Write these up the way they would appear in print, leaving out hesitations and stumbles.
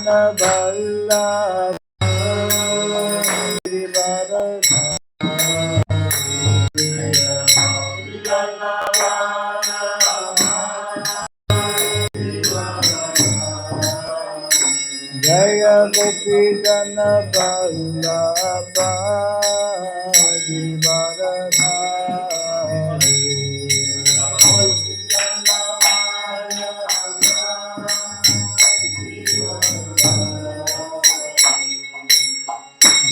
Jana Vallabha Jaya Gopi Jana Vallabha Giridharadhari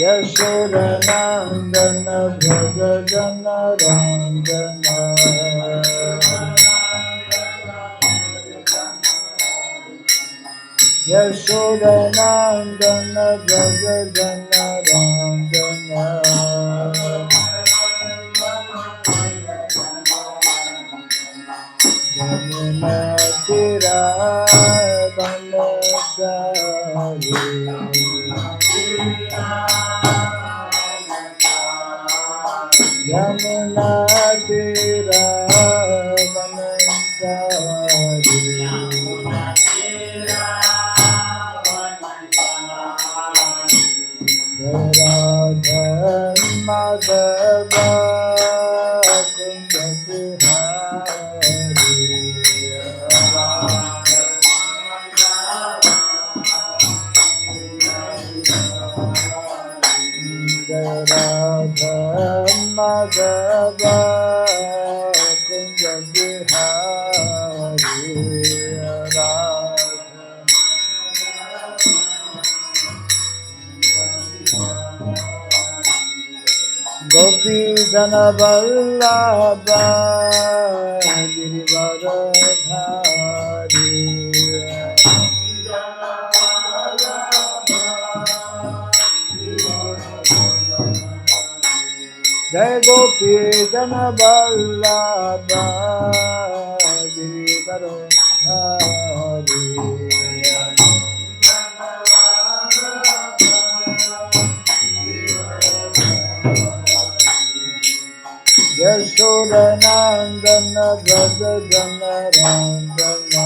Yashoda Nandana Braja Jana Randana Yashoda Nandana Braja Jana Randana Yamuna Tira Balasari Yamuna Tira Balasari Radha Madhava Kunda Bihari Radha Madhava Kunda Bihari Gopi Jana Vallabha Giridharadhari Jai Gopi Jana Vallabha Giridharadhari Yashoda Nandana Braja Jana Randana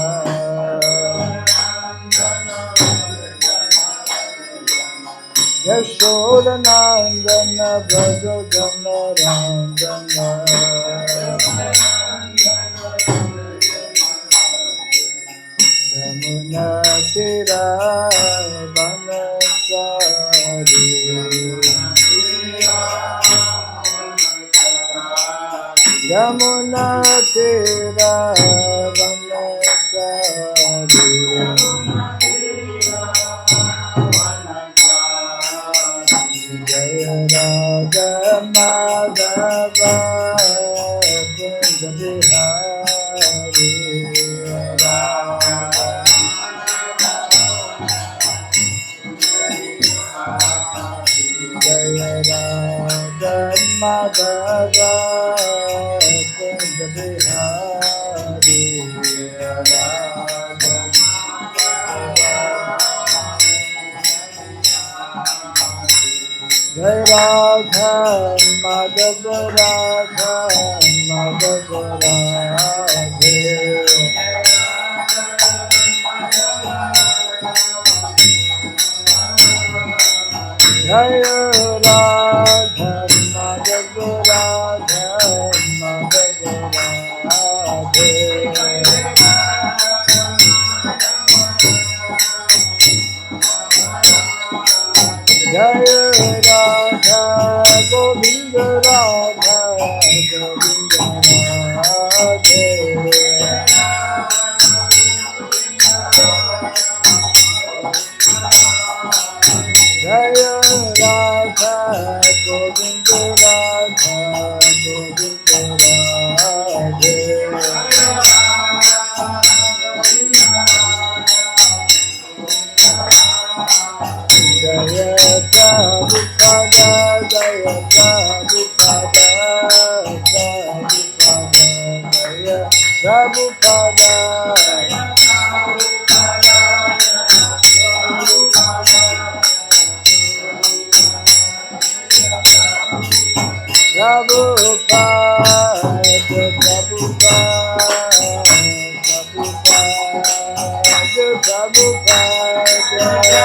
Yashoda Nandana Braja Jana Randana Yamuna Tira Balasari Yamuna Tira Balasari Jaya Radha Madhava Kunda Bihari Jaya Radha Madhava Kunda Bihari Jai Radha Madhava Radha Madhava Radhe Jai Radha Madhava Radha Madhava Radhe Jaya Radha Govinda Radha Govinda Radhe Jaya Radha Govinda Radha Govinda Radhe Jaya Prabhupada Jaya Prabhupada Prabhupada Jaya Prabhupada Prabhupada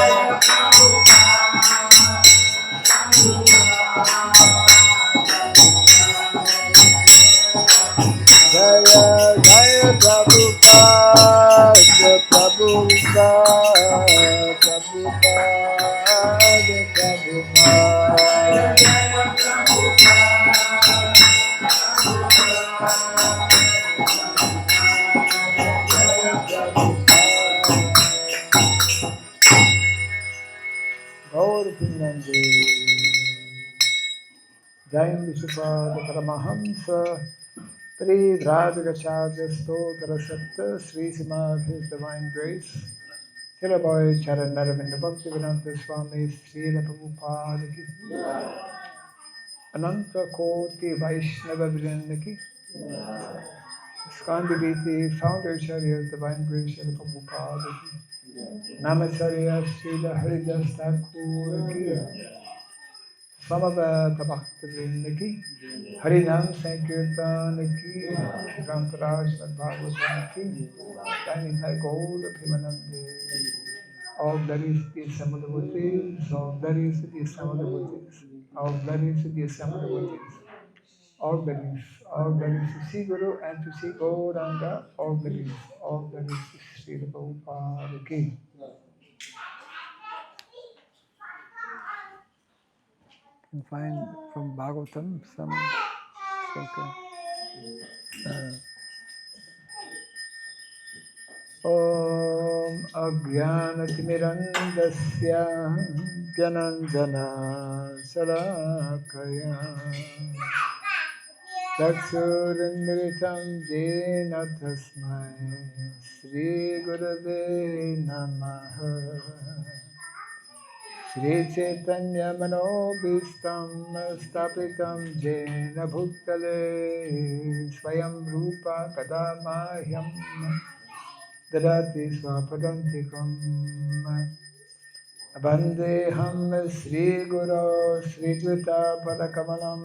Gaur Pinandi Jain Vishupad Paramahamsa Pri Radhagacharya Stotra Satta Sri Simad His Divine Grace Srila Bhai Charan Naravinda Bhaktivedanta Swami Srila Prabhupada Ki Ananta Koti Vaishnava Vrinda Ki Skandiviti Foundation Divine Grace Srila Prabhupada Ki Namacharya Srila Haridas Thakur Ki Samaveta Bhaktivinoda Ki Harinam Sankirtan Ki Rantaraj Bhagavatam Ki Shining High Gold Primanande All glories to the assembled devotees, all glories to the assembled devotees, all glories to the assembled devotees, all glories to see Guru and to see Gauranga, all glories to Srila Prabhupada Ki. You can find from Bhagavatam some sloka. Om Ajnanatimirandasya Gyananjana Salakaya Chaksurindritam Jena Tasmai Sri Gurave Namaha Sri Chaitanya Manobhistam Stapitam Jena Bhuktale Swayam Rupa Kadamahyam Dadati Swapadantikam Vandeham Sri Guru Sri Juta Padakamalam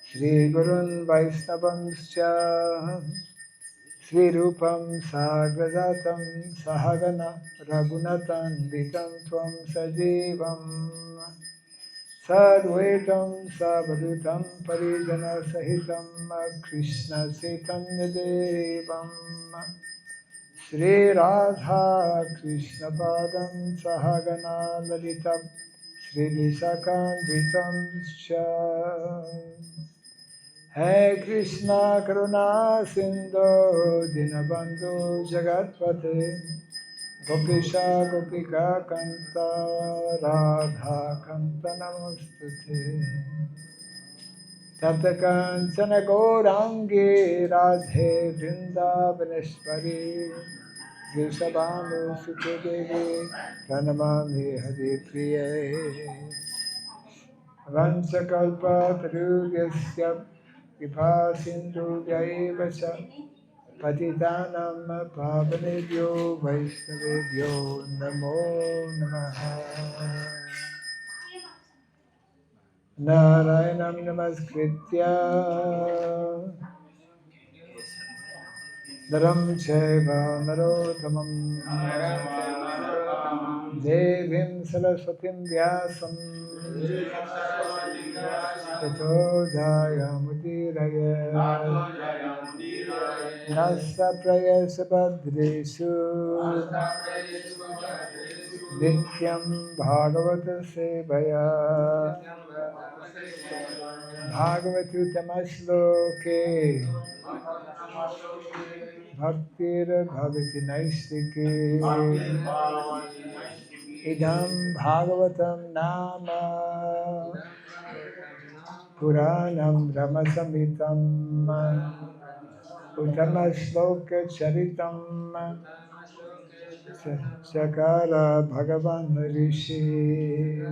Sri Gurun Vaisnavamscha Sri Rupam Sagrajatam Sahagana Raghunatan Vitam Tvam Sajivam Sadvaitam Savadutam Parijana Sahitam Krishna Chaitanya Devam Shri Radha Krishna Padam Sahagana Lalitam Shri Visakam Vitam Scha Hey Krishna Karuna Sindhu Dinabandhu Jagatpate Gopisha Gopika Kanta Radha Kanta Namostute Taptakanchana Gaurangi Radhe Vrindavaneshwari Vrishabhanu Sute Devi Pranamami Hare Priye Vanchakalpa Tarugyasya Kripa Sindhu Vyaivacha Patitanam Pavanebhyo Vaishnavebhyo Namo Namaha Narayanam Namaskritya Naram Chaiva Narottamam Devim Saraswatim Vyasam Tato Jayamudiraya Nasa Prayasa Bhadreshu Nityam Bhagavata Sevaya Bhagavatutamashloke Bhaktir Bhavati Naistike Idam Bhagavatam Nama Puranam Ramasamitam Uttama-shloka Charitam Sakara Bhagavan Rishi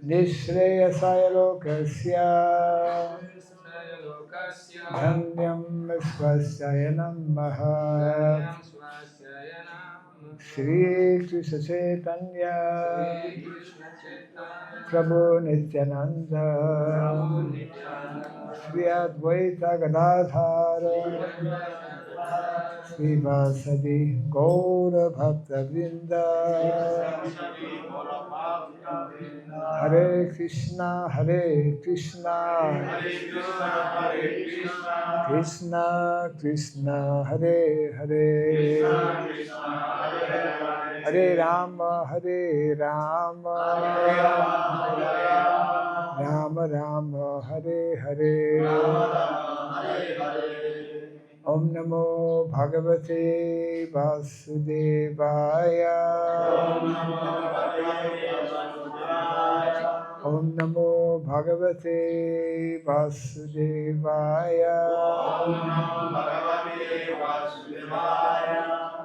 Nishreyasaya Lokasya Dhanyam Svasayanam Mahat Shri Krishna Chaitanya Prabhu Nityananda Shri Advaita Gadadhara Shri Vasadi Gaura Bhakta Vrinda Hare Krishna Krishna Krishna Hare Hare Hare Rama, Hare Rama, Rama Rama, Hare Hare, Om Namo Bhagavate Vasudevaya, Om Namo Bhagavate Vasudevaya,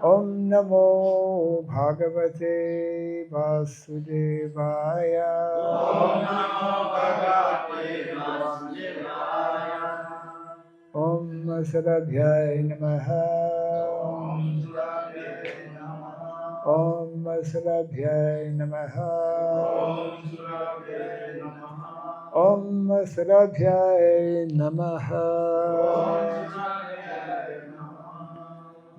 Om Namo Bhagavate Vasudevaya, Om Sarabhyai Namaha, Om Sarabhyai Namaha, Om Sarabhyai Namaha.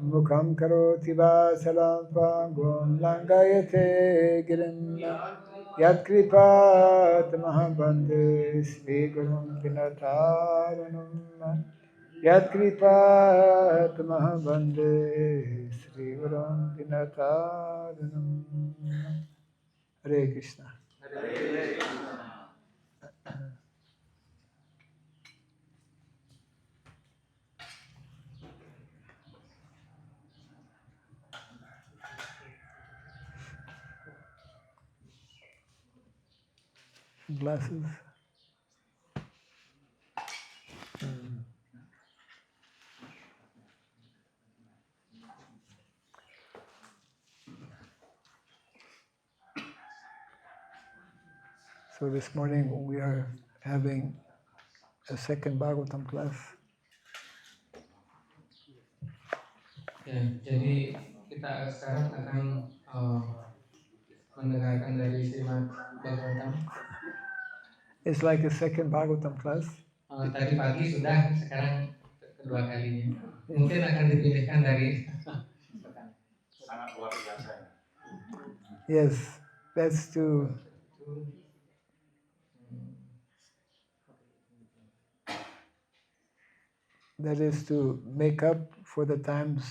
Mukham karoti vasalam pangum langayate girim yat kripat mahabandhe Sri Gurum Vinataranam yat kripat mahabandhe Sri Gurum Vinataranam. Hare Krishna. Glasses. So this morning we are having a second Bhagavatam class. Ya, jadi kita sekarang akan mendengarkan dari Srimad Bhagavatam. It's like a second Bhagavatam class. Tadi pagi sudah, sekarang kedua kalinya. Mungkin akan dipilihkan dari. Sangat luar biasa. Yes, that's to that is to make up for the times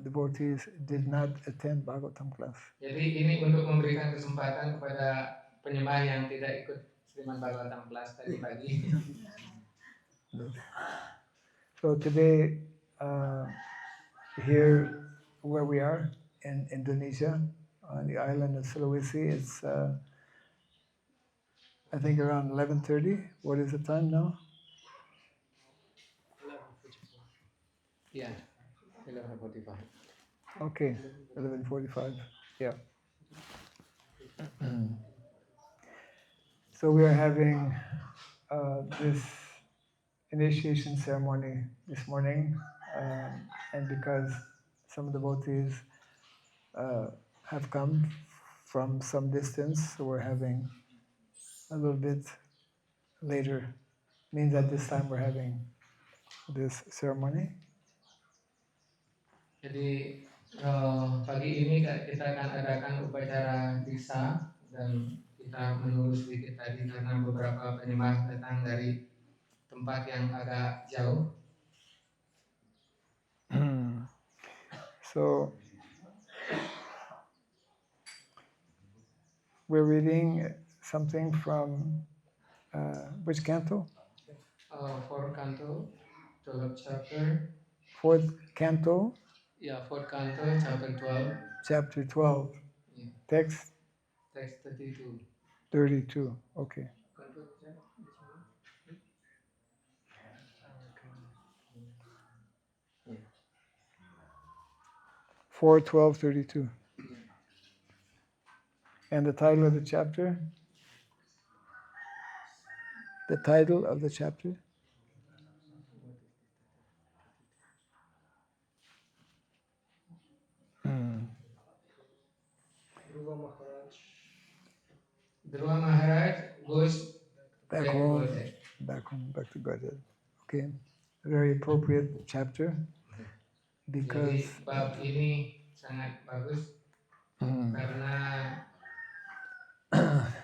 devotees did not attend Bhagavatam class. Jadi ini untuk memberikan kesempatan kepada penyembah yang tidak ikut Srimad Bhagavatam class tadi pagi. So today, here where we are in Indonesia, on the island of Sulawesi, it's I think around 11:30. What is the time now? Iya, 11:45. Okay, 11:45. Yeah. So we are having this initiation ceremony this morning, and because some of the devotees have come from some distance, so we're having a little bit later. Means at this time we're having this ceremony. Jadi pagi ini kita akan adakan upacara diksa dan kita menunggu sedikit tadi karena beberapa penyembah datang dari tempat yang agak jauh. So we're reading something from which canto? Fourth canto, 12th chapter. Fourth canto. Yeah, fourth canto, chapter 12. Chapter 12. Yeah. Text 32. 32. Okay. 4:12:32. And the title of the chapter? The title of the chapter? Dhruva Maharaj goes back home, back to Godhead. Okay, a very appropriate chapter because jadi bab ini sangat bagus karena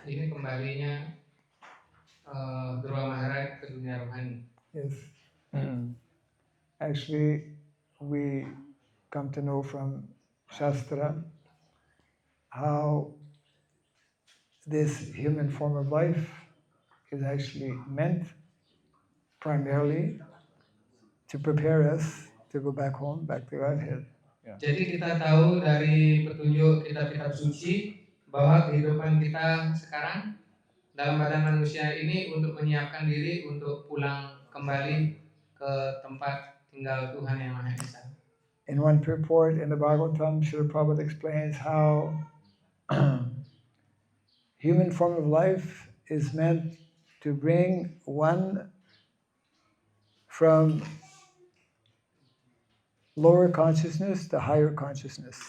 ini kembalinya Dhruva Maharaj ke dunia rohani. Yes. Actually, we come to know from Shastra how this human form of life is actually meant primarily to prepare us to go back home, back to Godhead. Jadi kita tahu dari petunjuk kitab-kitab suci bahwa kehidupan kita sekarang dalam badan manusia ini untuk menyiapkan diri untuk pulang kembali ke tempat tinggal Tuhan Yang Maha Esa. In one purport in the Bhagavatam, Srila Prabhupada explains how human form of life is meant to bring one from lower consciousness to higher consciousness.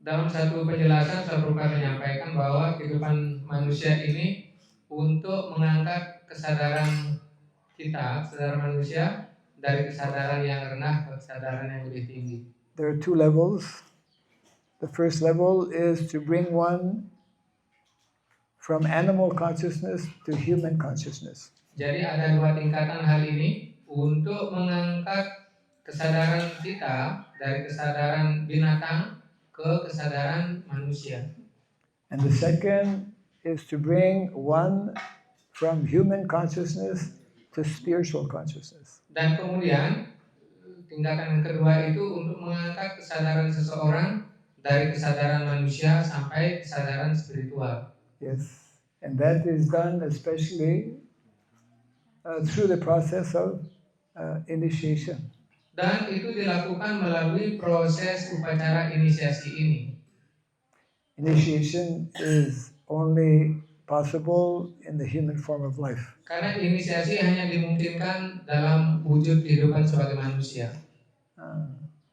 Dalam satu penjelasan, Srila Prabhupada menyampaikan bahwa kehidupan manusia ini untuk mengangkat kesadaran kita, kesadaran manusia, dari kesadaran yang rendah ke kesadaran yang lebih tinggi. There are two levels. The first level is to bring one from animal consciousness to human consciousness. Jadi ada dua tingkatan hal ini untuk mengangkat kesadaran kita dari kesadaran binatang ke kesadaran manusia. And the second is to bring one from human consciousness to spiritual consciousness. Dan kemudian tingkatan yang kedua itu untuk mengangkat kesadaran seseorang dari kesadaran manusia sampai kesadaran spiritual. Yes, and that is done especially through the process of initiation. Dan itu dilakukan melalui proses upacara inisiasi ini. Initiation is only possible in the human form of life. Karena inisiasi hanya dimungkinkan dalam wujud kehidupan sebagai manusia.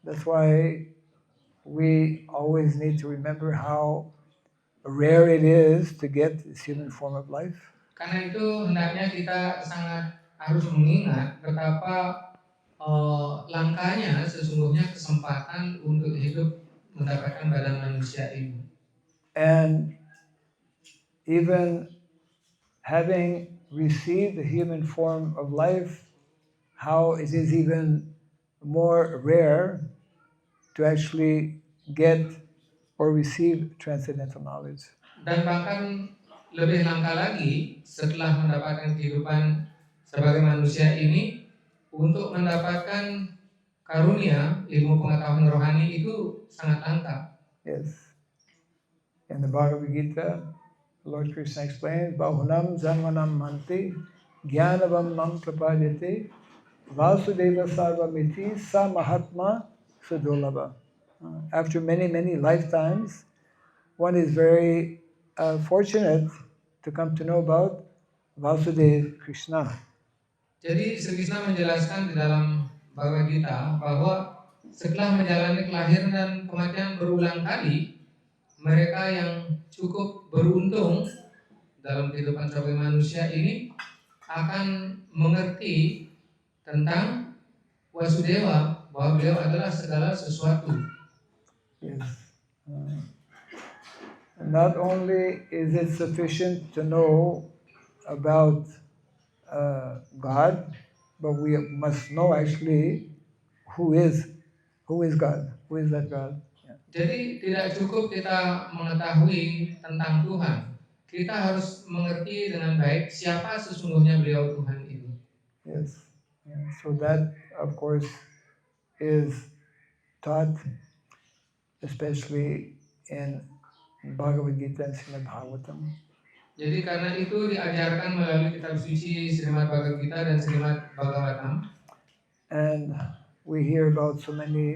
That's why we always need to remember how rare it is to get this human form of life. Karena itu hendaknya kita sangat harus mengingat betapa langkahnya sesungguhnya kesempatan untuk hidup mendapatkan badan manusia ini. And even having received the human form of life, how it is even more rare to actually get or receive transcendental knowledge. Dan bahkan lebih langka lagi setelah mendapatkan kehidupan sebagai manusia ini, untuk mendapatkan karunia ilmu pengetahuan rohani itu sangat langka. Yes. In the Bhagavad Gita, Lord Krishna explains, Bahunam Janmanam Manti Gyanavam Mam Prapadyate Vasudeva Sarvamiti Sa Mahatma Sudolabha. After many, many lifetimes, one is very fortunate to come to know about Vasudeva Krishna. Jadi Sri Krishna menjelaskan di dalam Bhagavad Gita bahwa setelah menjalani kelahiran dan kematian berulang kali, mereka yang cukup beruntung dalam kehidupan sebagai manusia ini akan mengerti tentang Wasudeva, bahwa beliau adalah segala sesuatu. Yes. Not only is it sufficient to know about God, but we must know actually who is God, who is that God. Jadi tidak cukup kita mengetahui tentang Tuhan, kita harus mengerti dengan baik siapa sesungguhnya beliau Tuhan itu. Yes. Yeah. So that, of course, is taught especially in Bhagavad Gita and Srimad Bhagavatam. Jadi karena itu diajarkan melalui kitab suci Srimad Bhagavad Gita dan Srimad Bhagavatam. And we hear about so many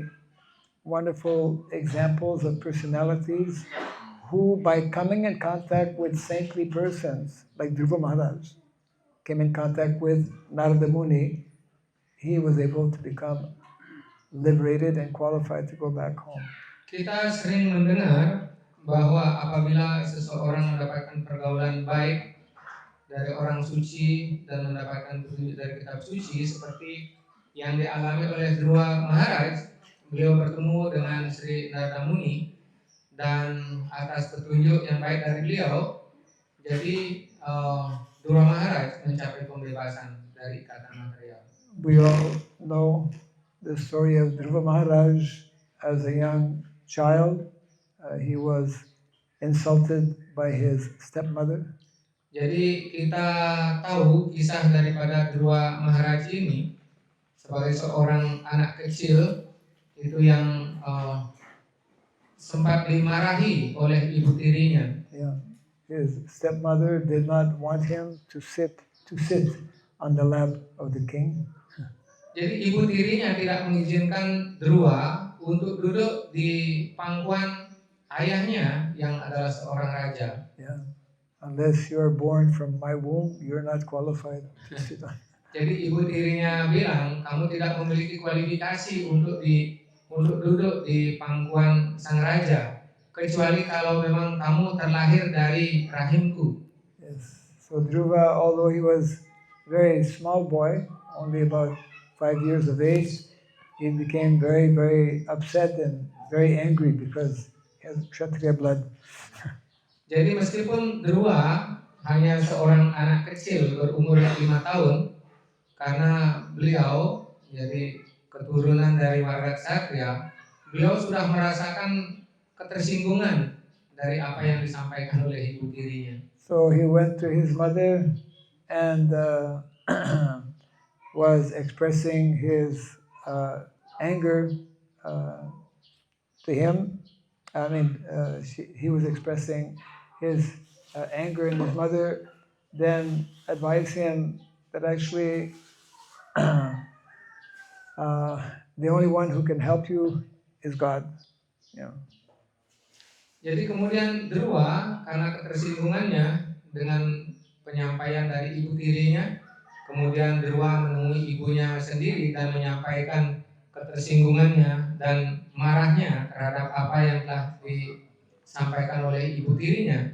wonderful examples of personalities who, by coming in contact with saintly persons, like Dhruva Maharaj, came in contact with Narada Muni, he was able to become liberated and qualified to go back home. Kita sering mendengar bahwa apabila seseorang mendapatkan pergaulan baik dari orang suci dan mendapatkan petunjuk dari kitab suci seperti yang dialami oleh Dhruva Maharaj, beliau bertemu dengan Sri Narada Muni dan atas petunjuk yang baik dari beliau, jadi Dhruva Maharaj mencapai pembebasan dari ikatan material. We all know the story of Dhruva Maharaj as a young child. He was insulted by his stepmother. Jadi kita tahu kisah daripada Dhruva Maharaj ini sebagai seorang anak kecil itu yang sempat dimarahi oleh ibu tirinya. Yeah. His stepmother did not want him to sit on the lap of the king. Jadi ibu tirinya tidak mengizinkan Dhruva untuk duduk di pangkuan ayahnya yang adalah seorang raja. Yeah. Unless you are born from my womb, you're not qualified to sit on. Jadi ibu tirinya bilang, kamu tidak memiliki kualifikasi untuk duduk di pangkuan sang raja, kecuali kalau memang kamu terlahir dari rahimku. Yes. So Dhruva, although he was a very small boy, only about 5 years of age, he became very, very upset and very angry because he has Kshatriya blood. Jadi meskipun Dhruva hanya seorang anak kecil berumur 5 tahun, karena beliau jadi keturunan dari warga Ksatria, beliau sudah merasakan ketersinggungan dari apa yang disampaikan oleh ibu tirinya. So he went to his mother and was expressing his anger to him. I mean, he was expressing his anger in his mother, then advised him that actually the only one who can help you is God. You know. Jadi kemudian Dhruva karena ketersinggungannya dengan penyampaian dari ibu tirinya, kemudian Dhruva menemui ibunya sendiri dan menyampaikan ketersinggungannya dan marahnya terhadap apa yang telah disampaikan oleh ibu tirinya.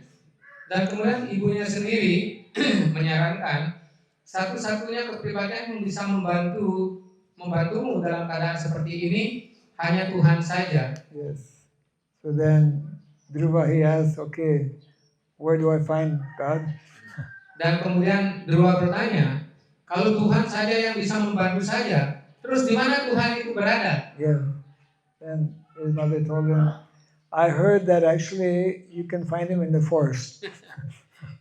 Dan kemudian ibunya sendiri menyarankan satu-satunya kepribadian yang bisa membantumu dalam keadaan seperti ini hanya Tuhan saja. Yes. So then Dhruva, he asked, okay, where do I find God? Dan kemudian Dhruva bertanya, kalau Tuhan saja yang bisa membantu saja, terus di mana Tuhan itu berada? Yeah. Then his mother told him, I heard that actually you can find him in the forest.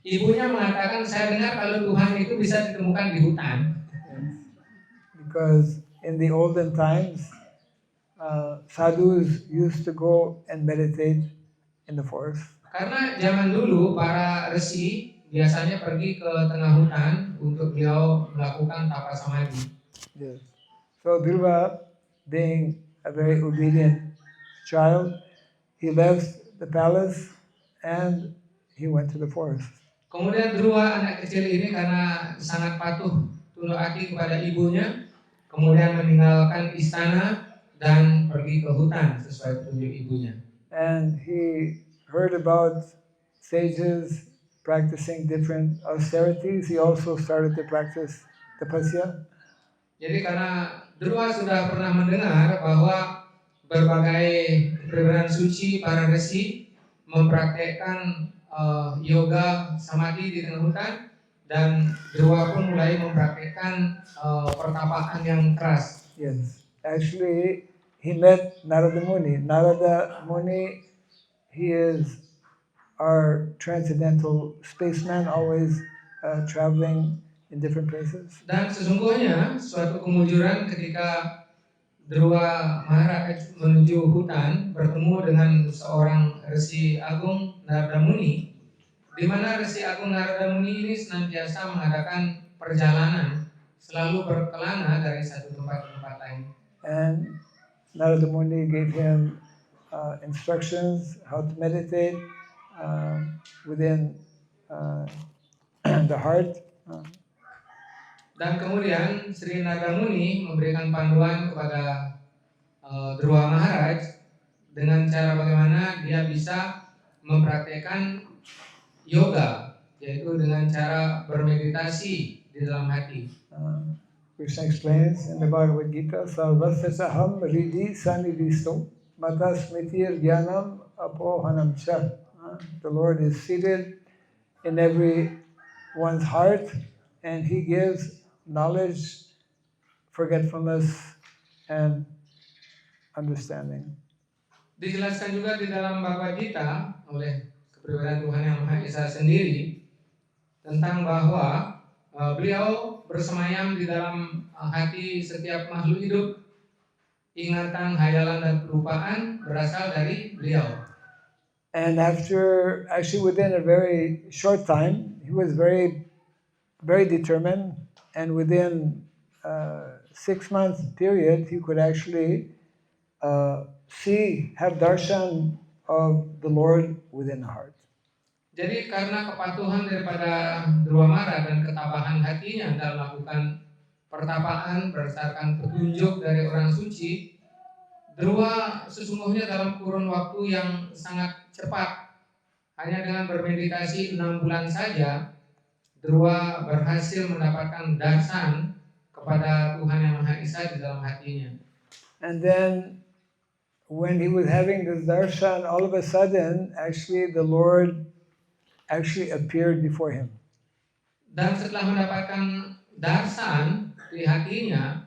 Ibunya mengatakan, saya dengar kalau Tuhan itu bisa ditemukan di hutan. Yes. Because in the olden times, sadhus used to go and meditate in the forest. Karena zaman dulu para resi biasanya pergi ke tengah hutan untuk beliau melakukan tapa samadhi. Yes. So Dhruva, being a very obedient child, he left the palace and he went to the forest. Kemudian Dhruva anak kecil ini karena sangat patuh tunduk hati kepada ibunya, kemudian meninggalkan istana dan pergi ke hutan sesuai petunjuk ibunya. And he heard about sages practicing different austerities. He also started to practice tapasya. Jadi karena Dhruva sudah pernah mendengar bahwa berbagai kepribadian suci para resi mempraktekkan yoga samadhi di tengah hutan, dan Dhruva pun mulai mempraktekkan pertapaan yang keras. Yes. Actually, he met Narada Muni. Narada Muni, he is our transcendental spaceman, always traveling in different places. Dan sesungguhnya suatu kemujuran ketika Dhruva Maharaj menuju hutan bertemu dengan seorang Resi Agung Narada Muni, di mana Resi Agung Narada Muni ini senantiasa mengadakan perjalanan, selalu berkelana dari satu tempat ke tempat lain. And Narada Muni gave him instructions how to meditate within the heart. Dan kemudian Sri Narada Muni memberikan panduan kepada Dhruva Maharaj dengan cara bagaimana dia bisa mempraktekkan yoga, yaitu dengan cara bermeditasi di dalam hati. Krishna explains in the Bhagavad Gita, Sarvasasaham Ridi Sanivisto Matasmitir Jnanam Apohanam Cha. The Lord is seated in every one's heart, and He gives knowledge, forgetfulness, and understanding. Dijelaskan juga di dalam Bhagavad Gita oleh kepribadian Tuhan Yang Maha Esa sendiri tentang bahwa beliau bersemayam di dalam hati setiap makhluk hidup. Ingatan, hayalan, dan perupaan berasal dari beliau. And actually within a very short time, he was very, very determined, and within 6 months period, he could actually have darshan of the Lord within the heart. Jadi karena kepatuhan daripada Dhruva dan ketabahan hatinya dalam melakukan pertapaan berdasarkan petunjuk dari orang suci, Dhruva sesungguhnya dalam kurun waktu yang sangat cepat, hanya dengan bermeditasi 6 bulan saja, Dhruva berhasil mendapatkan darshan kepada Tuhan Yang Maha Esa di dalam hatinya. And then when he was having this darshan, all of a sudden, actually the Lord actually appeared before him. Dan setelah mendapatkan darshan di hatinya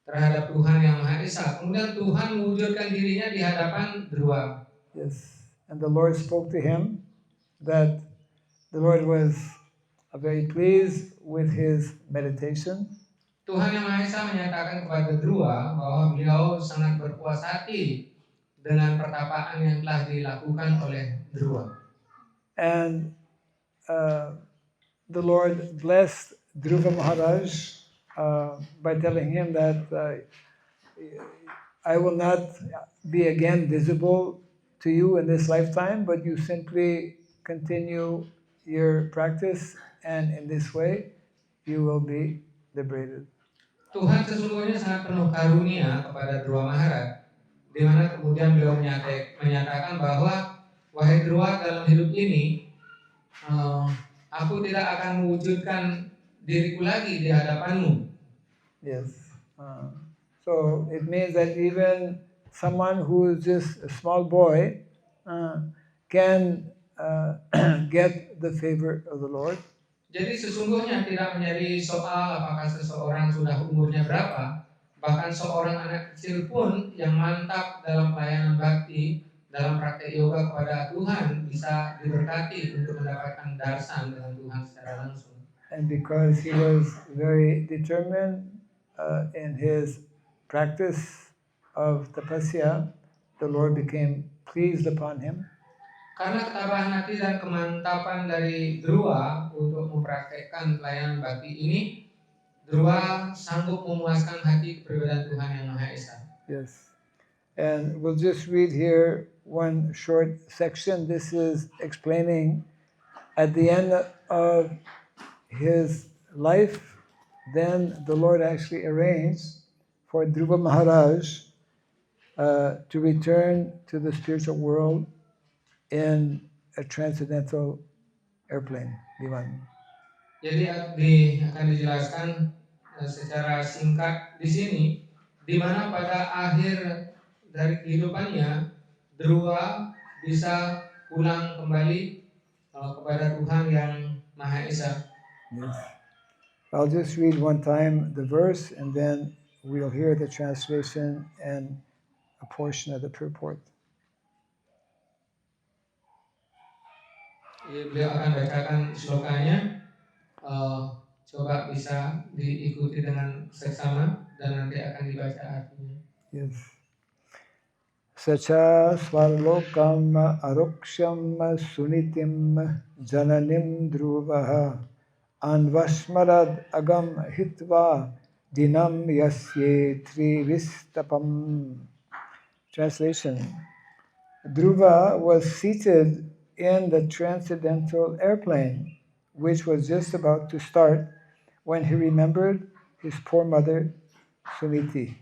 terhadap Tuhan Yang Maha Esa, kemudian Tuhan mewujudkan dirinya di hadapan Dhruva. Yes, and the Lord spoke to him that the Lord was very pleased with his meditation. Tuhan Yang Maha Esa menyatakan kepada Dhruva bahwa beliau sangat berpuas hati dengan pertapaan yang telah dilakukan oleh Dhruva. And the Lord blessed Dhruva Maharaj by telling him that I will not be again visible to you in this lifetime, but you simply continue your practice, and in this way you will be liberated. Tuhan sesungguhnya sangat penuh karunia kepada Dhruva Maharaj, di mana kemudian beliau menyatakan bahwa wahai Dhruva, dalam hidup ini aku tidak akan mewujudkan diriku lagi di hadapanmu. Yes. So it means that even someone who is just a small boy can get the favor of the Lord. Jadi sesungguhnya tidak menjadi soal apakah seseorang sudah umurnya berapa, bahkan seorang anak kecil pun yang mantap dalam pelayanan bakti, dalam praktek yoga kepada Tuhan bisa diberkati untuk mendapatkan darshan dengan Tuhan secara langsung. And because he was very determined in his practice of tapasya, the Lord became pleased upon him. Karena ketabahan hati dan kemantapan dari Dhruva untuk mempraktekkan pelayanan bakti ini, Dhruva sanggup memuaskan hati kepribadian Tuhan Yang Maha Esa. Yes. And we'll just read here one short section. This is explaining at the end of his life, then the Lord actually arranged for Dhruva Maharaj to return to the spiritual world in a transcendental airplane, Viman. Jadi akan dijelaskan secara singkat di sini, di mana pada akhir dari kehidupannya Dhruva bisa pulang kembali kepada Tuhan Yang Maha Esa. Yes. I'll just read one time the verse, and then we'll hear the translation and a portion of the purport. Beliau akan bacakan slokanya, coba bisa diikuti dengan seksama dan nanti akan dibaca artinya. Yes. Sacha swarlokam aruksham sunitim jananim dhruvaha anvashmarad agam hitva dinam yasye trivistapam. Translation. Dhruva was seated in the transcendental airplane, which was just about to start, when he remembered his poor mother, Suniti.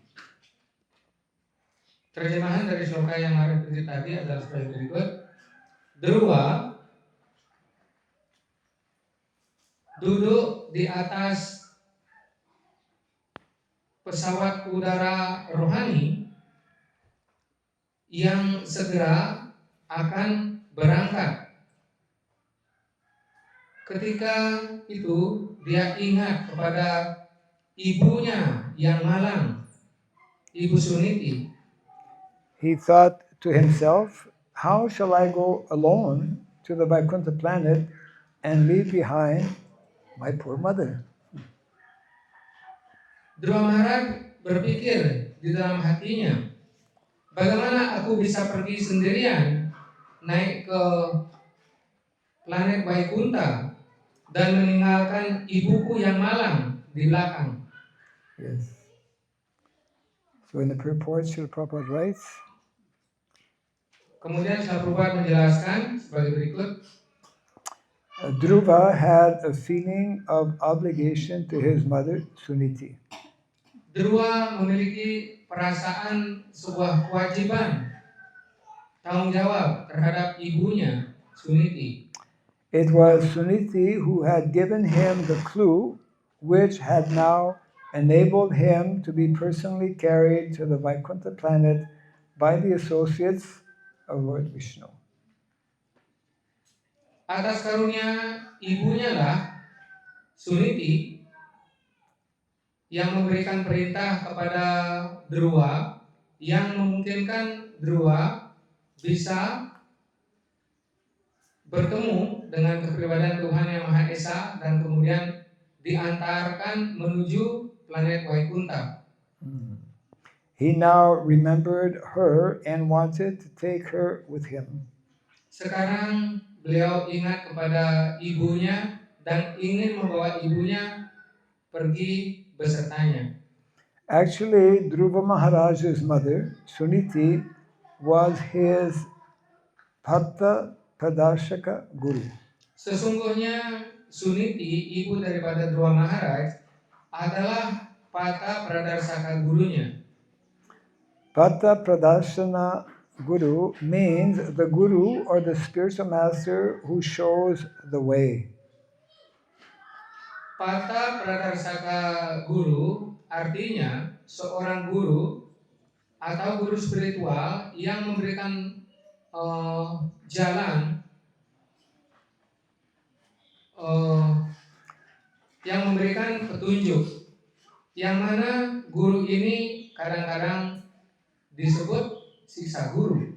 Terjemahan dari sloka yang Mari Putri tadi adalah sebagai berikut. Dhruva duduk di atas pesawat udara rohani yang segera akan berangkat. Ketika itu dia ingat kepada ibunya yang malang, Ibu Suniti. He thought to himself, how shall I go alone to the Vaikuntha planet and leave behind my poor mother. Dhruva Maharaj berpikir di dalam hatinya, bagaimana aku bisa pergi sendirian naik ke planet Vaikuntha dan meninggalkan ibuku yang malang di belakang. Yes. So in the purport, Srila Prabhupada writes, Kemudian Srila Prabhupada menjelaskan sebagai berikut. Dhruva had a feeling of obligation to his mother, Suniti. Dhruva memiliki perasaan sebuah kewajiban, tanggung jawab terhadap ibunya, Suniti. It was Suniti who had given him the clue, which had now enabled him to be personally carried to the Vaikuntha planet by the associates of Lord Vishnu. Atas karunia ibunya lah, Suniti, yang memberikan perintah kepada Dhruva, yang memungkinkan Dhruva bisa bertemu dengan kepribadian Tuhan Yang Maha Esa dan kemudian diantarkan menuju planet Vaikuntha. He now remembered her and wanted to take her with him. Sekarang beliau ingat kepada ibunya dan ingin membawa ibunya pergi besertanya. Actually, Dhruva Maharaj's mother, Suniti, was his Bhatta Pradarshaka Guru. Sesungguhnya Suniti, ibu daripada Dhruva Maharaj, adalah Pata Pradarsaka gurunya. Bhatta Pradarshana Guru means the Guru or the spiritual master who shows the way. Pata Pradarsaka guru artinya seorang guru atau guru spiritual yang memberikan jalan, yang memberikan petunjuk, yang mana guru ini kadang-kadang disebut siksa guru.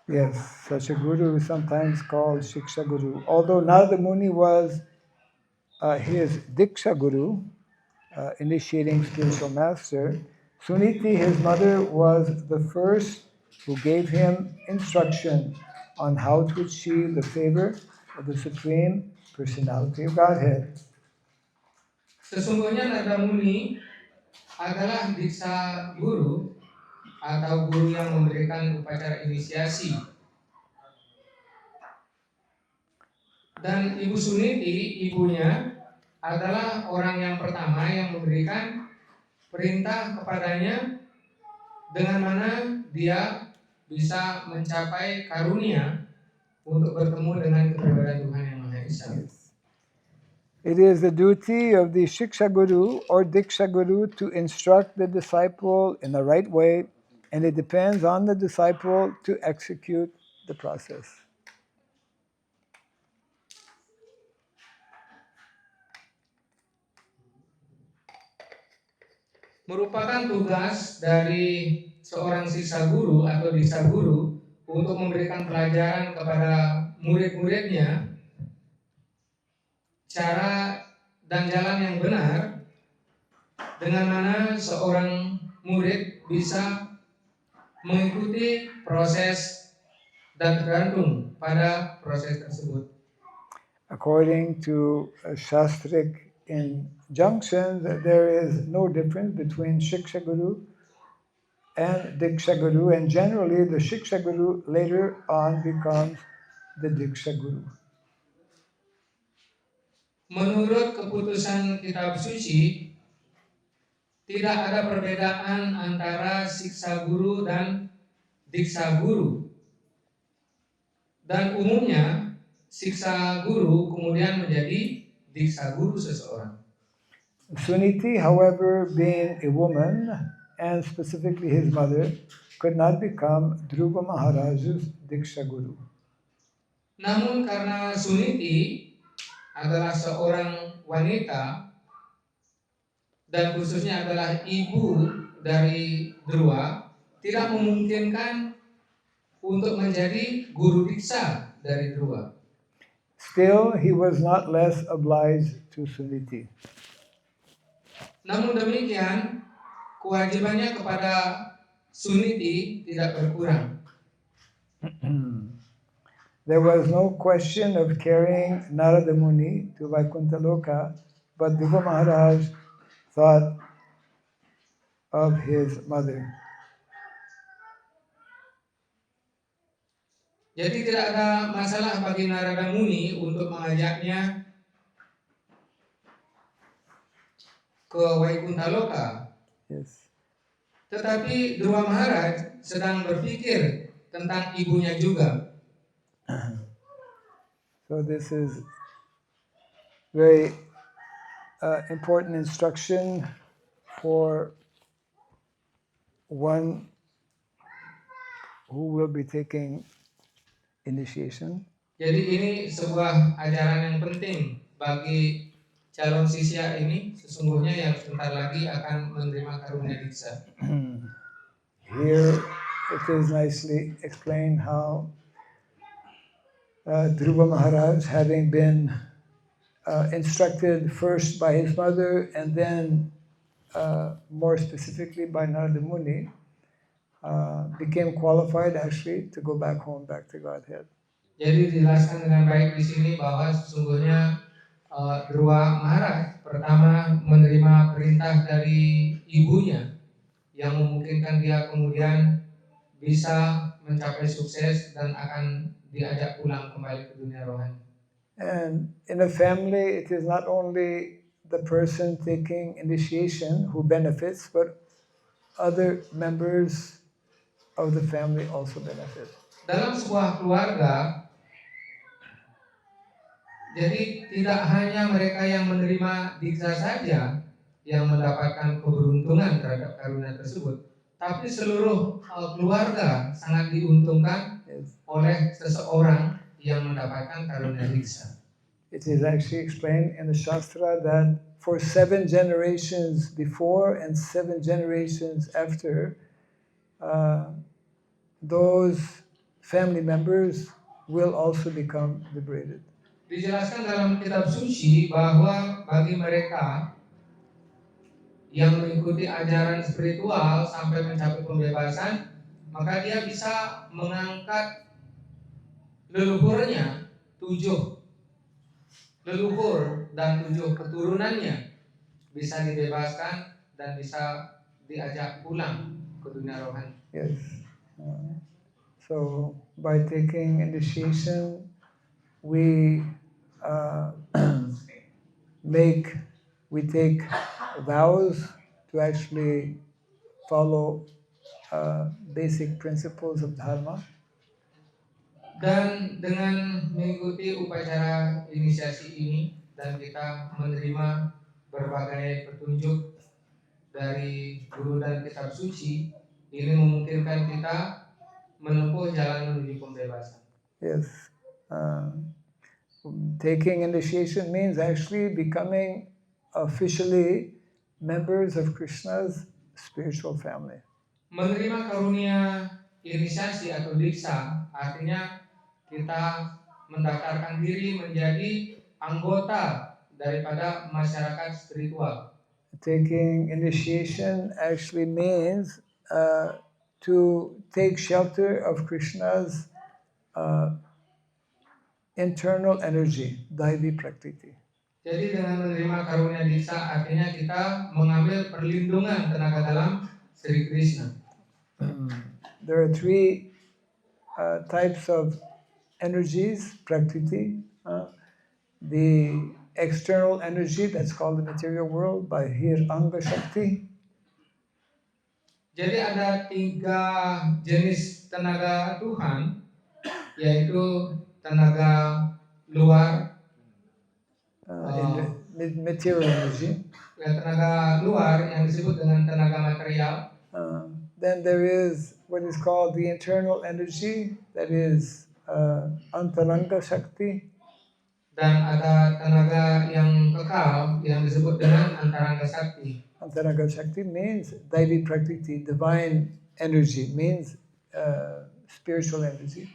Yes, such a guru is sometimes called Shiksha Guru. Although Narada Muni was his Diksha Guru, initiating spiritual master, Suniti, his mother, was the first who gave him instruction on how to achieve the favor of the Supreme Personality of Godhead. Sesungguhnya Narada Muni adalah diksa guru atau guru yang memberikan upacara inisiasi. Dan Ibu Suniti, ibunya, adalah orang yang pertama yang memberikan perintah kepadanya dengan mana dia bisa mencapai karunia untuk bertemu dengan kepribadian Tuhan Yang Maha Esa. It is the duty of the Shiksha Guru or Diksha Guru to instruct the disciple in the right way, and it depends on the disciple to execute the process. Merupakan tugas dari seorang sisa guru atau diksa guru untuk memberikan pelajaran kepada murid-muridnya cara dan jalan yang benar, dengan mana seorang murid bisa mengikuti proses dan tergantung pada proses tersebut. According to Shastric injunctions, there is no difference between Shiksha Guru and Diksha Guru, and generally the Shiksha Guru later on becomes the Diksha Guru. Menurut keputusan kitab suci, tidak ada perbedaan antara siksa guru dan diksa guru. Dan umumnya siksa guru kemudian menjadi diksa guru seseorang. Suniti, however, being a woman and specifically his mother, could not become Dhruva Maharaj's Diksha Guru. Namun karena Suniti adalah seorang wanita dan khususnya adalah ibu dari Dhruva, tidak memungkinkan untuk menjadi guru diksa dari Dhruva. Still, he was not less obliged to Suniti. Namun demikian, kewajibannya kepada Suniti tidak berkurang. There was no question of carrying Narada Muni to Vaikuntha Loka, but Dhruva Maharaj thought of his mother. Jadi tidak ada masalah bagi Narada Muni untuk mengajaknya ke Vaikuntha Loka. Yes. Tetapi Dhruva Maharaj sedang berpikir tentang ibunya juga. So this is very important instruction for one who will be taking initiation. Jadi ini sebuah ajaran yang penting bagi calon sisya ini, sesungguhnya yang sebentar lagi akan menerima karunia diksa. Here it is nicely explained how Dhruva Maharaj, having been instructed first by his mother and then more specifically by Narada Muni, became qualified actually to go back home, back to Godhead. Jadi dijelaskan dengan baik di sini bahwa sesungguhnya Dhruva Maharaj pertama menerima perintah dari ibunya yang memungkinkan dia kemudian bisa mencapai sukses dan akan diajak pulang kembali ke dunia rohani. And in a family, it is not only the person taking initiation who benefits, but other members of the family also benefit. Dalam sebuah keluarga, jadi tidak hanya mereka yang menerima diksa saja yang mendapatkan keberuntungan terhadap karunia tersebut, tapi seluruh keluarga sangat diuntungkan oleh seseorang yang mendapatkan karunia diksa. It is actually explained in the Shastra that for 7 generations before and 7 generations after, those family members will also become liberated. Dijelaskan dalam kitab suci bahwa bagi mereka yang mengikuti ajaran spiritual sampai mencapai pembebasan, maka dia bisa mengangkat leluhurnya, 7 leluhur dan 7 keturunannya bisa dibebaskan dan bisa diajak pulang ke dunia rohani. Yes. So by taking initiation, we take vows to actually follow basic principles of dharma. Dan dengan mengikuti upacara inisiasi ini dan kita menerima berbagai petunjuk dari guru dan kitab suci, ini memungkinkan kita menempuh jalan menuju pembebasan. Yes. Taking initiation means actually becoming officially members of Krishna's spiritual family. Menerima karunia inisiasi atau diksa artinya kita mendaftarkan diri menjadi anggota daripada masyarakat spiritual. Taking initiation actually means to take shelter of Krishna's internal energy, Daivi Prakriti. Jadi dengan menerima karunia diksa artinya kita mengambil perlindungan tenaga dalam Sri Krishna. There are 3 types of energies, Prakriti. The external energy, that's called the material world, by Hiranga Shakti. Jadi ada 3 jenis tenaga Tuhan, yaitu tenaga luar, material energy. Tenaga luar yang disebut dengan tenaga material. Then there is what is called the internal energy, that is Antaranga Shakti. Dan ada tenaga yang kekal yang disebut dengan Antaranga Shakti. Antaranga Shakti means Daivi Prakriti, divine energy, means spiritual energy.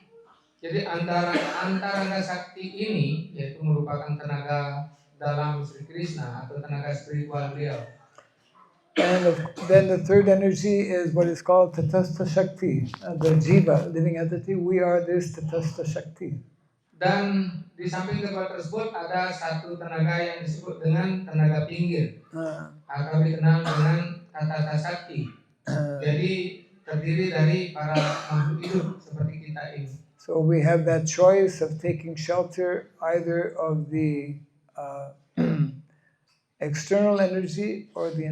Jadi antaranga sakti ini yaitu merupakan tenaga dalam Sri Krishna atau tenaga spiritual beliau. And then the third energy is what is called Tatastha Shakti, the Jiva, living entity. We are this Tatastha Shakti. Dan di samping kedua tersebut ada satu tenaga yang disebut dengan tenaga pinggir atau dikenal dengan Tatastha Shakti. Jadi terdiri dari para makhluk hidup seperti kita ini. So we have that choice of taking shelter either of the external energy or the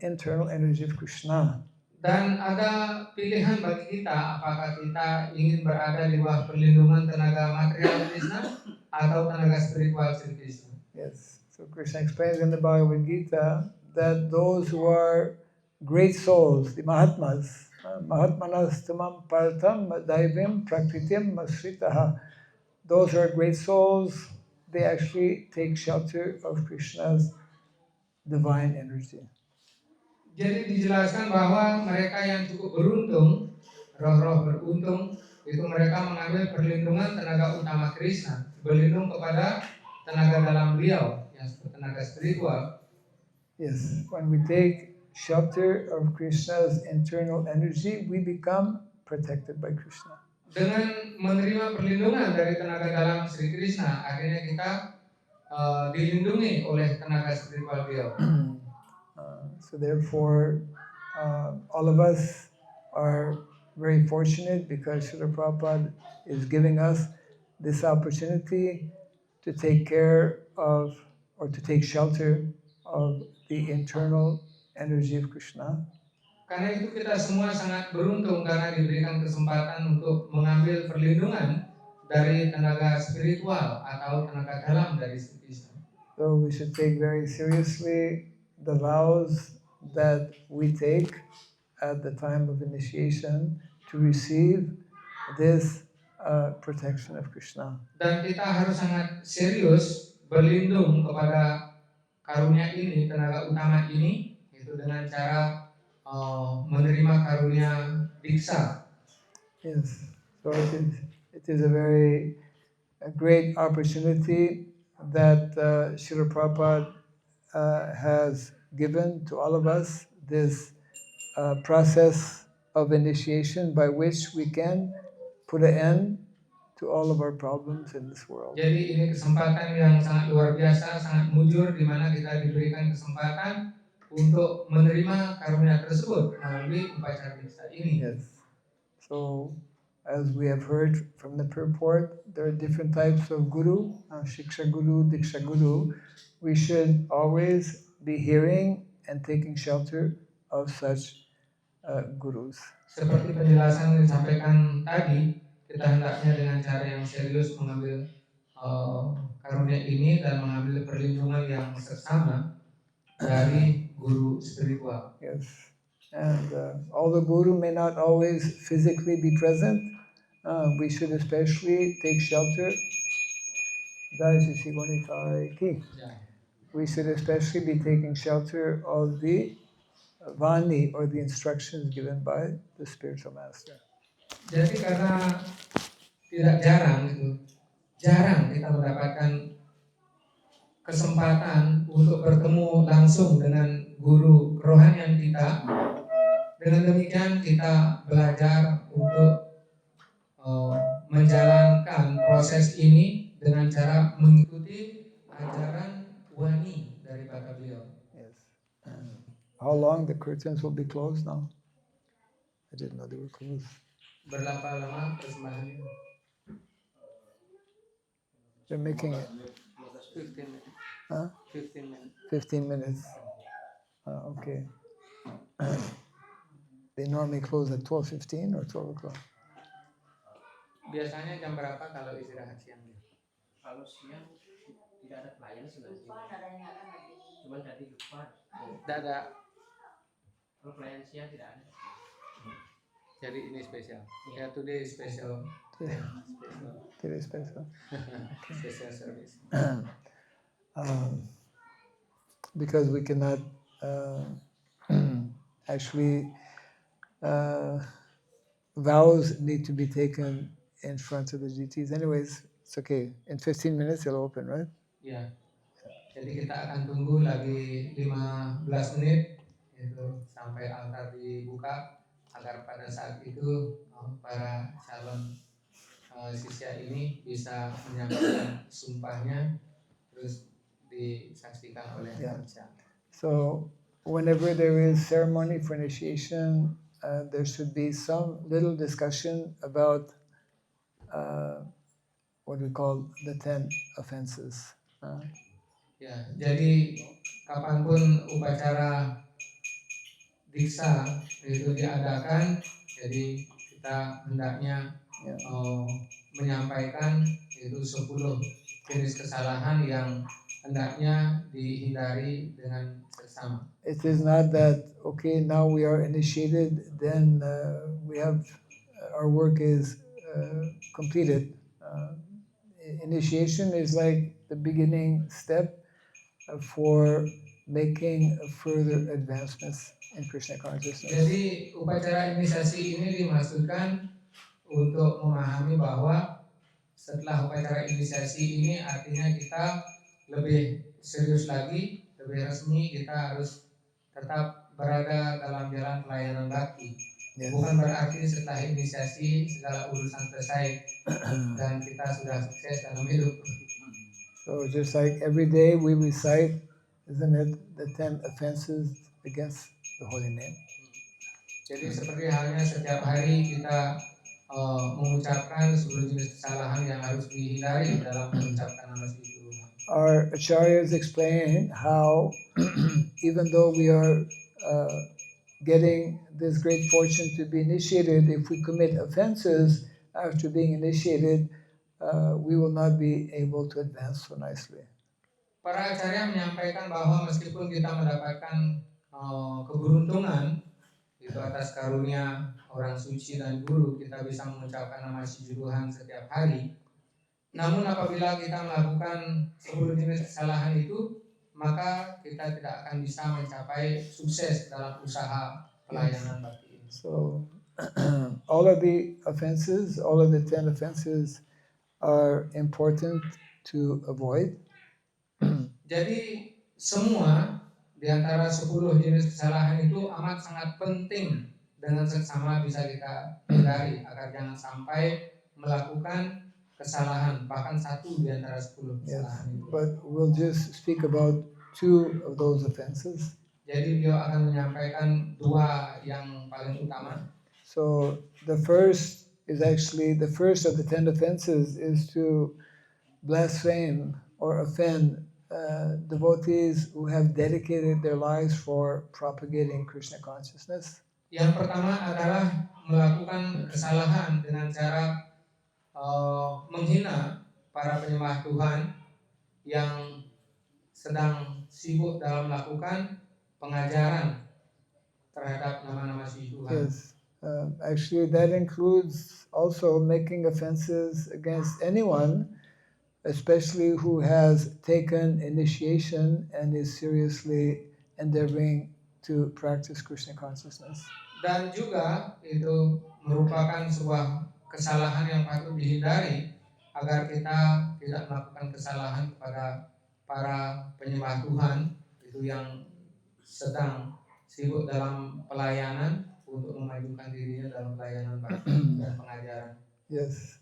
internal energy of Krishna. Dan ada pilihan bagi kita apakah kita ingin berada di bawah perlindungan tenaga material Krishna atau tenaga spiritual Sri Krishna. Yes. So Krishna explains in the Bhagavad Gita that those who are great souls, the Mahatmas, Mahatmanastamam Partam Daivim Prakritim Masritaha. Those who are great souls, they actually take shelter of Krishna's divine energy. Jadi dijelaskan bahwa mereka yang cukup beruntung, roh-roh beruntung, itu mereka mengambil perlindungan tenaga utama Krishna, berlindung kepada tenaga dalam beliau, yang tenaga spiritual. Yes, when we take shelter of Krishna's internal energy, we become protected by Krishna. Dengan menerima perlindungan dari tenaga dalam Sri Krishna, akhirnya kita dilindungi oleh tenaga spiritual beliau. So therefore, all of us are very fortunate because Srila Prabhupada is giving us this opportunity to take care of or to take shelter of the internal energy of Krishna. Karena itu kita semua sangat beruntung karena diberikan kesempatan untuk mengambil perlindungan dari tenaga spiritual atau tenaga dalam dari Sri Krishna. So we should take very seriously the vows that we take at the time of initiation to receive this protection of Krishna. Dan kita harus sangat serius berlindung kepada karunia ini, tenaga utama ini, yaitu dengan cara menerima karunia diksa. Yes, so it is a very great opportunity that Srila Prabhupada has given to all of us, this process of initiation by which we can put an end to all of our problems in this world. Jadi ini kesempatan yang sangat luar biasa, sangat mujur, di mana kita diberikan kesempatan untuk menerima karunia tersebut melalui upacara diksa ini. Yes. So, as we have heard from the purport, there are different types of guru, Shiksha Guru, Diksha Guru. We should always be hearing and taking shelter of such gurus. Seperti penjelasan yang disampaikan tadi, kita hendaknya dengan cara yang serius mengambil karunia ini dan mengambil perlindungan yang seksama dari guru spiritual. Yes, and although guru may not always physically be present, we should especially take shelter. We should especially be taking shelter of the Vani or the instructions given by the spiritual master. Jadi karena tidak jarang kita mendapatkan kesempatan untuk bertemu langsung dengan guru kerohanian kita. Dengan demikian kita belajar untuk menjalankan proses ini dengan cara mengikuti ajaran wani daripada beliau. Yes. How long the curtains will be closed now? I didn't know they were closed. Berapa lama persembahan? They're making it 15 minutes. Huh? 15 minutes. 15 minutes. Okay. They normally close at 12:15 or 12 o'clock. Biasanya jam berapa kalau istirahat siang? Kalau siang tidak ada pelayan sebenarnya. Cuma tadi depan. Tidak ada. Kalau pelayan siang tidak ada. Jadi ini spesial. Ya, today special. Today special. Special service. Because we cannot actually vows need to be taken in front of the deities. Anyways, it's okay. In 15 minutes it'll open, right? Ya, jadi kita akan tunggu lagi 15 menit itu sampai altar dibuka agar pada saat itu para calon sisya ini bisa menyampaikan sumpahnya terus disaksikan oleh manusia. So whenever there is ceremony for initiation, there should be some little discussion about what we call the 10 offenses. Ya, jadi kapanpun upacara diksa itu diadakan, jadi kita hendaknya menyampaikan itu 10 jenis kesalahan yang hendaknya dihindari dengan seksama. It is not that, okay, now we are initiated, then we have, our work is completed. Initiation is like the beginning step for making further advancements in Krishna consciousness. Jadi upacara inisiasi ini dimaksudkan untuk memahami bahwa setelah upacara inisiasi ini artinya kita lebih serius lagi, lebih resmi, kita harus tetap berada dalam jalan pelayanan bakti. Yes. Bukan berarti setelah inisiasi segala urusan selesai dan kita sudah sukses dalam hidup. So just like every day we recite, isn't it, the 10 offenses against the holy name? Jadi seperti halnya setiap hari kita mengucapkan 10 jenis kesalahan yang harus dihindari dalam mengucapkan nama suci Tuhan. Our acharyas explain how even though we are getting this great fortune to be initiated, if we commit offenses after being initiated, we will not be able to advance so nicely. Para acarya menyampaikan bahwa meskipun kita mendapatkan keberuntungan itu atas karunia orang suci dan guru, kita bisa mengucapkan nama suci Tuhan setiap hari. Namun apabila kita melakukan 10 jenis kesalahan itu, maka kita tidak akan bisa mencapai sukses dalam usaha pelayanan bakti ini. So all of the offenses, all of the 10 offenses are important to avoid. Jadi semua di antara 10 jenis kesalahan itu amat sangat penting dengan seksama bisa kita hindari agar jangan sampai melakukan kesalahan, bahkan satu di antara 10 kesalahan itu. But we'll just speak about 2 of those offenses. Jadi beliau akan menyampaikan 2 yang paling utama. So the first is actually, the first of the 10 offenses is to blaspheme or offend devotees who have dedicated their lives for propagating Krishna consciousness. Yang pertama adalah melakukan kesalahan dengan cara menghina para penyembah Tuhan yang sedang sibuk dalam melakukan pengajaran terhadap nama-nama suci Tuhan. Yes, actually that includes also making offenses against anyone, especially who has taken initiation and is seriously endeavoring to practice Krishna consciousness. Dan juga itu merupakan sebuah kesalahan yang patut dihindari agar kita tidak melakukan kesalahan kepada para penyembah Tuhan itu yang sedang sibuk dalam pelayanan untuk memajukan dirinya dalam pelayanan bakti dan pengajaran. Yes,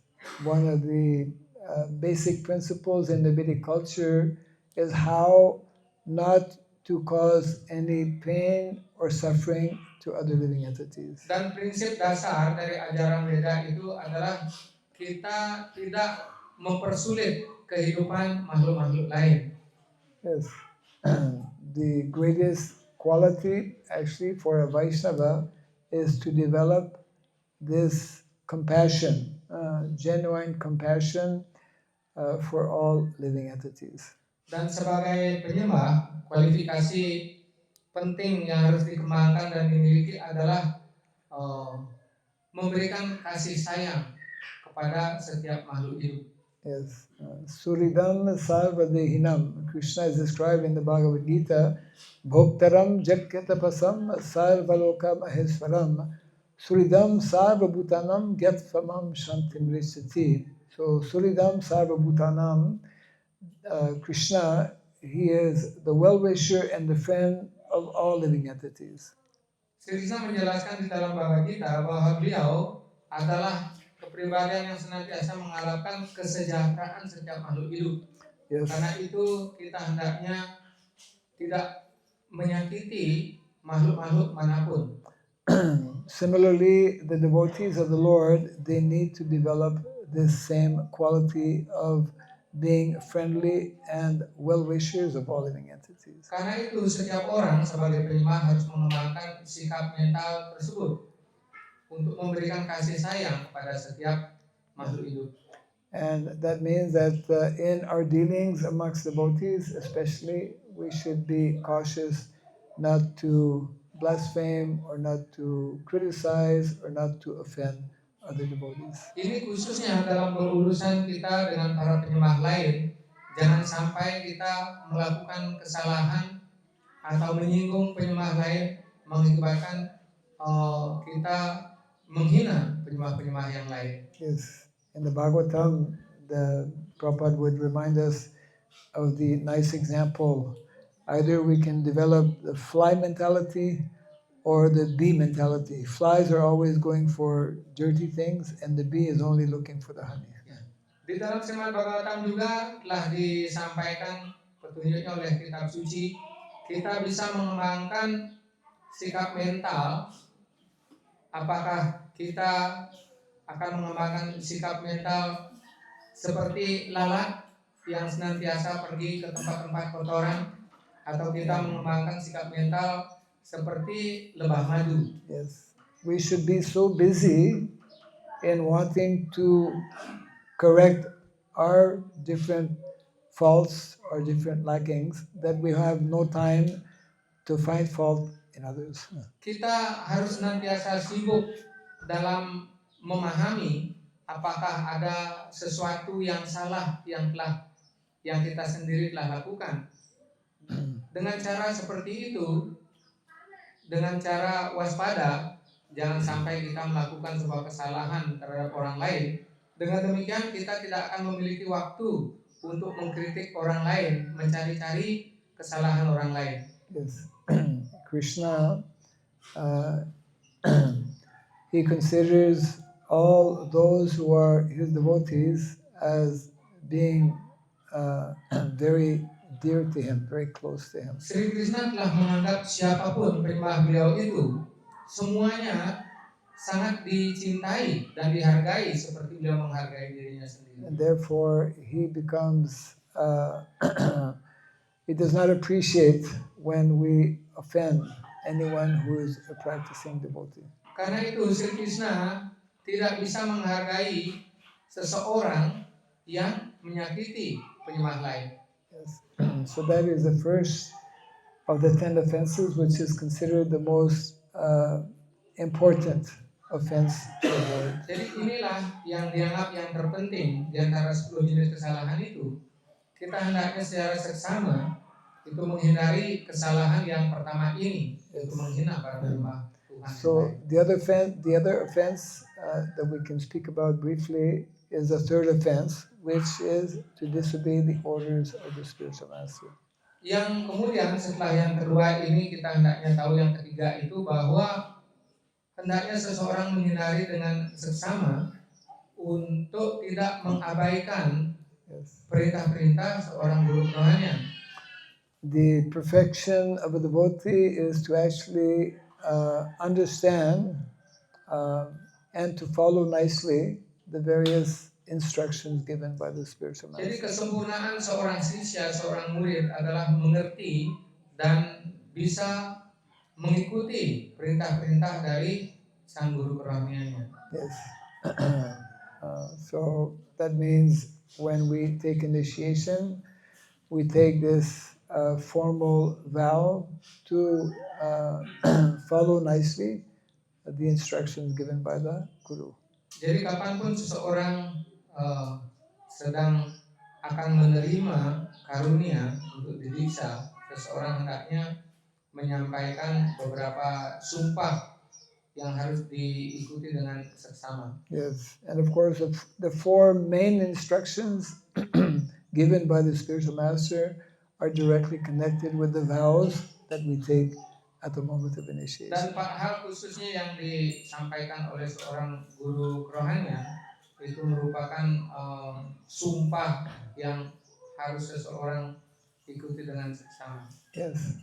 one of the basic principles in the Vedic culture is how not to cause any pain or suffering to other living entities. Dan prinsip dasar dari ajaran Veda itu adalah kita tidak mempersulit kehidupan makhluk-makhluk lain. Yes, the greatest quality actually for a Vaishnava is to develop this compassion, genuine compassion for all living entities. Dan sebagai penyembah, kualifikasi penting yang harus dikembangkan dan dimiliki adalah memberikan kasih sayang kepada setiap makhluk hidup. Yes, Suridam Sarvadehinam. Krishna is described in the Bhagavad Gita, Bhoktaram Jakyatapasam Sarvaloka Maheswaram Suridam Sarva Bhutanam Get Famam Shantim Risati. So Suridam Sarva Bhutanam, Krishna, he is the well-wisher and the friend of all living entities. Sri Krishna menjelaskan di dalam Bhagavad Gita bahwa beliau adalah kepribadian yang senantiasa mengharapkan kesejahteraan setiap makhluk hidup. Yes. Karena itu kita hendaknya tidak menyakiti makhluk-makhluk manapun. Similarly, the devotees of the Lord, they need to develop this same quality of being friendly and well-wishers of all living entities. Karena itu setiap orang sebagai penyembah harus mengembangkan sikap mental tersebut untuk memberikan kasih sayang kepada setiap makhluk hidup. And that means that in our dealings amongst devotees, especially, we should be cautious not to blaspheme or not to criticize or not to offend other devotees. Ini khususnya dalam berurusan kita dengan para penyembah lain, jangan sampai kita melakukan kesalahan atau menyinggung penyembah lain mengakibatkan kita menghina penyembah-penyembah yang lain. Yes, in the Bhagavatam, the Prabhupada would remind us of the nice example. Either we can develop the fly mentality or the bee mentality. Flies are always going for dirty things, and the bee is only looking for the honey. Di dalam Srimad Bhagavatam juga telah disampaikan petunjuknya oleh kitab suci, kita bisa mengembangkan sikap mental. Apakah kita akan mengembangkan sikap mental seperti lalat yang senantiasa pergi ke tempat-tempat kotoran, atau kita mengembangkan sikap mental seperti lebah madu? Yes, we should be so busy in wanting to correct our different faults or different lackings that we have no time to find fault in others. Kita harus senantiasa sibuk dalam memahami apakah ada sesuatu yang salah yang kita sendiri telah lakukan. Dengan cara seperti itu, dengan cara waspada, jangan sampai kita melakukan sebuah kesalahan terhadap orang lain. Dengan demikian kita tidak akan memiliki waktu untuk mengkritik orang lain, mencari-cari kesalahan orang lain. Yes. Krishna, he considers all those who are his devotees as being very dear to him, very close to him. Sri Krishna telah menganggap siapapun penyembah beliau itu semuanya sangat dicintai dan dihargai seperti beliau menghargai dirinya sendiri. And therefore, he becomes, he does not appreciate when we offend anyone who is a practicing devotee. Karena itu Sri Krishna tidak bisa menghargai seseorang yang menyakiti penyembah lain. Yes. So that is the first of the 10 offenses, which is considered the most important offense to avoid. Jadi inilah yang dianggap yang terpenting di antara 10 jenis kesalahan itu. Kita hendaknya secara seksama itu menghindari kesalahan yang pertama ini, yaitu menghina para penyembah Tuhan. So the other offense that we can speak about briefly is the third offense, which is to disobey the orders of the spiritual master. Yang kemudian setelah yang kedua ini kita hendaknya tahu yang ketiga itu bahwa hendaknya seseorang menghindari dengan seksama untuk tidak mengabaikan perintah-perintah seorang guru rohanian. The perfection of a devotee is to actually understand and to follow nicely the various instructions given by the spiritual Jadi master. kesempurnaan seorang sisya, seorang murid adalah mengerti dan bisa mengikuti perintah-perintah dari sang guru kerohaniannya. Yes. So that means when we take initiation, we take this formal vow to follow nicely the instructions given by the guru. Jadi kapanpun seseorang sedang akan menerima karunia untuk didiksa, seseorang hendaknya menyampaikan beberapa sumpah yang harus diikuti dengan seksama. Yes, and of course, the four main instructions given by the spiritual master are directly connected with the vows that we take at the moment of initiation. Dan hal khususnya yang disampaikan oleh seorang guru kerohanian itu merupakan sumpah yang harus seseorang ikuti dengan seksama. Yes,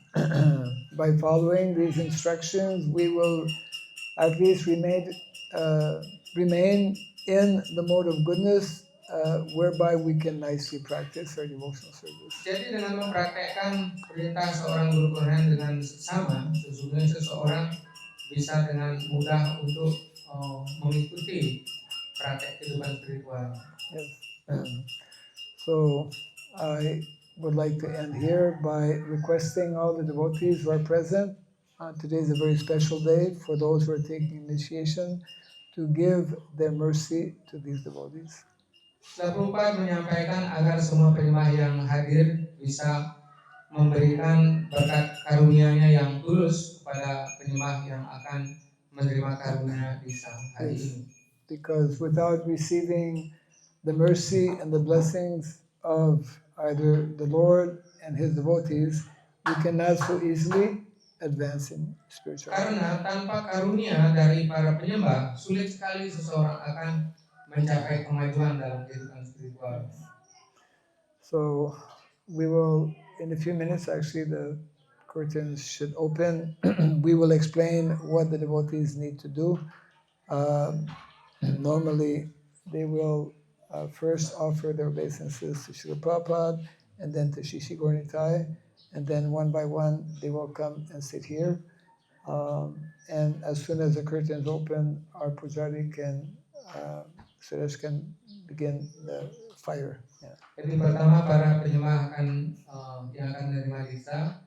by following these instructions, we will at least remain in the mode of goodness, whereby we can nicely practice our devotional service. Jadi dengan mempraktekkan perintah seorang guru kerohanian dengan seksama, sesungguhnya seseorang bisa dengan mudah untuk mengikuti praktek kehidupan spiritual. Yes. So I would like to end here by requesting all the devotees who are present. Today is a very special day for those who are taking initiation to give their mercy to these devotees. Srila Prabhupada menyampaikan agar semua penyembah yang hadir bisa memberikan berkat karunia-Nya yang tulus kepada penyembah yang akan menerima karunia Disa hari ini. Because without receiving the mercy and the blessings of either the Lord and His devotees, we cannot so easily advance in spirituality. Karena tanpa karunia dari para penyembah, sulit sekali seseorang akan mencapai kemajuan dalam kehidupan spiritual. So we will, in a few minutes, actually the curtains should open. We will explain what the devotees need to do. Normally, they will first offer their obeisances to Srila Prabhupada and then to Shishi Gornitai, and then one by one they will come and sit here. And as soon as the curtains open, our Pujari Suresh can begin the fire. Yeah. Jadi pertama para penyembah yang akan menerima Disa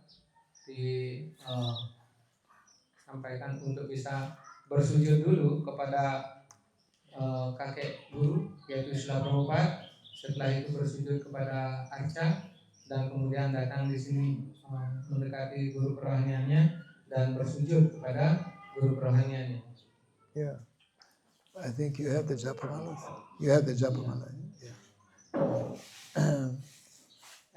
sampaikan untuk bisa bersujud dulu kepada kakek guru yaitu Srila Prabhupada. Setelah itu bersujud kepada Arca dan kemudian datang di sini mendekati guru kerohaniannya dan bersujud kepada guru kerohaniannya. Yeah. I think you have the Japamala. You have the Japamala. Yeah.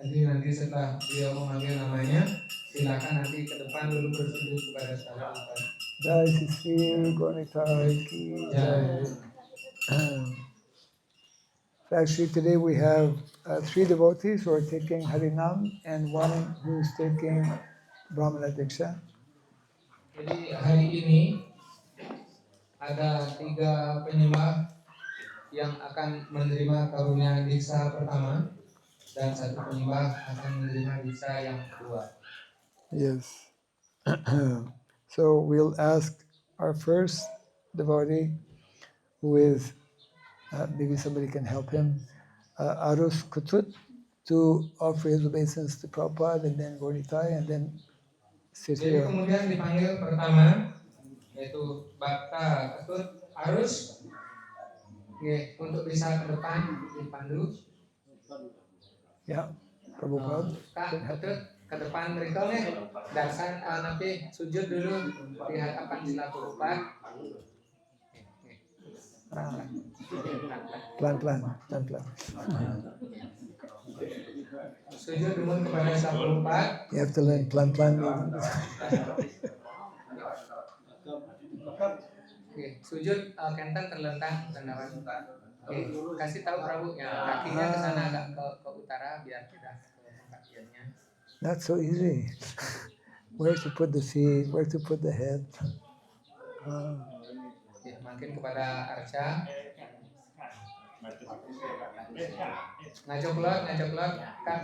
Nanti setelah beliau memanggil namanya, silakan nanti ke depan dulu bersujud kepada Srila Prabhupada. Jai Sri Gornitai ki Jai. Actually, today we have 3 devotees who are taking Harinam and one who is taking Brahmana Diksha. Jadi hari ini ada 3 penyembah yang akan menerima karunia Diksa pertama dan 1 penyembah akan menerima Diksa yang kedua. Yes. So we'll ask our first devotee, who is, maybe somebody can help him, Arus Kutut, to offer his obeisance to Prabhupada and then Gornitai and then sit Jadi here. kemudian dipanggil pertama yaitu Bhakta Ketut Arus untuk bisa ke depan dipandu. Ya, Prabhupada. Kak Ketut ke depan berikutnya dan nanti sujud dulu di hadapan Srila Prabhupada. Pelan-pelan. Sujud dulu kepada Srila Prabhupada. You have to learn pelan-pelan. Sujud kenten terlentang tendawan. Kasih tahu Prabu ya kakinya ke sana agak ke utara biar tidak ke kakiannya. Not so easy. Where to put the feet, where to put the head. Makin kepada Arca. Ngajoklot. Kak.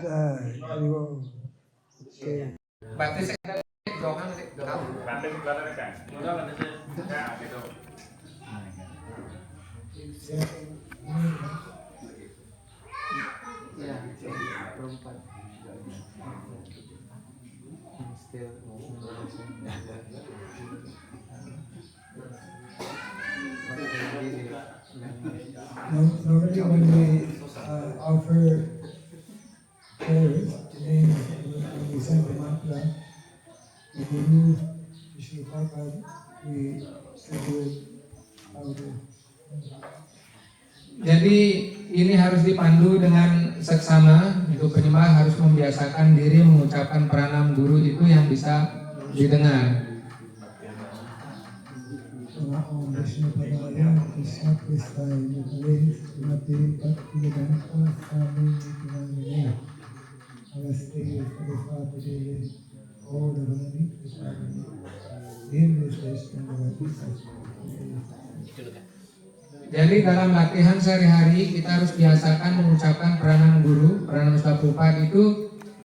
Okay. Berarti saya doang tahu. Nanti belakangnya kan? Ya, gitu. Ya, Prabhupada. Still. Normally when we offer prayers, today when we send the mantra, the Guru, Vishnu Prabhupada, we Jadi ini harus dipandu dengan seksama. Untuk penyembah harus membiasakan diri mengucapkan pranam guru itu yang bisa didengar. Om Vishnu Padaya Krishna Krishna Mukhe Mati Bhaktivedanta Swami Nityananda Namaste Saraswati Gaurani Prasadi Devi Seshtandavati Jadi dalam latihan sehari-hari kita harus biasakan mengucapkan pranam guru, pranam Swarupa itu